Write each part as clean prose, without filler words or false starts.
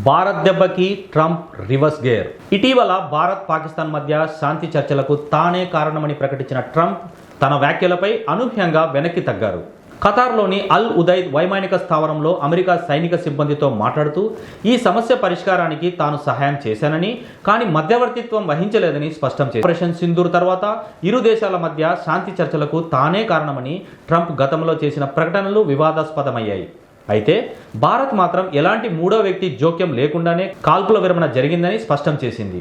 భారత్ దెబ్బకి Trump reverse gear. ఇటీవల భారత్ పాకిస్తాన్ మధ్య శాంతి చర్చలకు తానే కారణమని ప్రకటించిన ట్రంప్ తన వ్యాఖ్యలపై అనూహ్యంగా వెనక్కి తగ్గారు. ఖతార్లోని అల్ ఉదైద్ వైమానిక స్థావరంలో అమెరికా సైనిక సిబ్బందితో మాట్లాడుతూ ఈ సమస్య పరిష్కారానికి తాను సహాయం చేశానని, కానీ మధ్యవర్తిత్వం వహించలేదని స్పష్టం చేశారు. ఆపరేషన్ సింధూర్ తర్వాత ఇరు దేశాల మధ్య శాంతి చర్చలకు తానే కారణమని ట్రంప్ గతంలో చేసిన ప్రకటనలు వివాదాస్పదమయ్యాయి. అయితే భారత్ మాత్రం ఎలాంటి మూడో వ్యక్తి జోక్యం లేకుండానే కాల్పుల విరమణ జరిగిందని స్పష్టం చేసింది.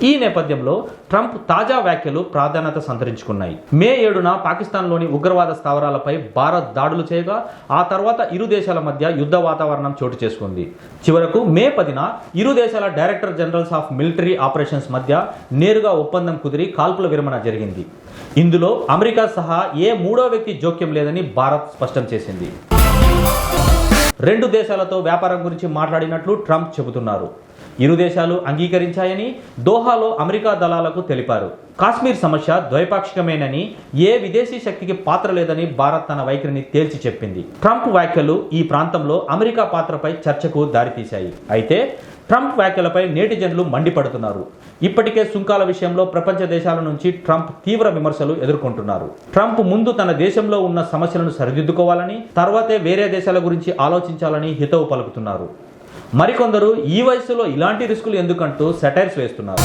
ఈ నేపథ్యంలో ట్రంప్ తాజా వ్యాఖ్యలు ప్రాధాన్యత సంతరించుకున్నాయి. మే 7న పాకిస్తాన్లోని ఉగ్రవాద స్థావరాలపై భారత్ దాడులు చేయగా ఆ తర్వాత ఇరు దేశాల మధ్య యుద్ధ వాతావరణం చోటు చేసుకుంది. చివరకు మే 10న ఇరు దేశాల director generals of military operations మధ్య నేరుగా ఒప్పందం కుదిరి కాల్పుల విరమణ జరిగింది. ఇందులో అమెరికా సహా ఏ మూడో వ్యక్తి జోక్యం లేదని భారత్ స్పష్టం చేసింది. రెండు దేశాలతో వ్యాపారం గురించి మాట్లాడినట్లు ట్రంప్ చెబుతున్నారు. ఇరు దేశాలు అంగీకరించాయని దోహాలో అమెరికా దళాలకు తెలిపారు. కాశ్మీర్ సమస్య ద్వైపాక్షికమేనని, ఏ విదేశీ శక్తికి పాత్ర లేదని భారత్ తన వైఖరిని తేల్చి చెప్పింది. ట్రంప్ వ్యాఖ్యలు ఈ ప్రాంతంలో అమెరికా పాత్రపై చర్చకు దారితీశాయి. అయితే ట్రంప్ వ్యాఖ్యలపై నేటిజన్లు మండిపడుతున్నారు. ఇప్పటికే సుంకాల విషయంలో ప్రపంచ దేశాల నుంచి ట్రంప్ తీవ్ర విమర్శలు ఎదుర్కొంటున్నారు. ట్రంప్ ముందు తన దేశంలో ఉన్న సమస్యలను సరిదిద్దుకోవాలని, తర్వాతే వేరే దేశాల గురించి ఆలోచించాలని హితవు పలుకుతున్నారు. మరికొందరు ఈ వయసులో ఇలాంటి రిస్కులు ఎందుకంటూ సెటైర్స్ వేస్తున్నారు.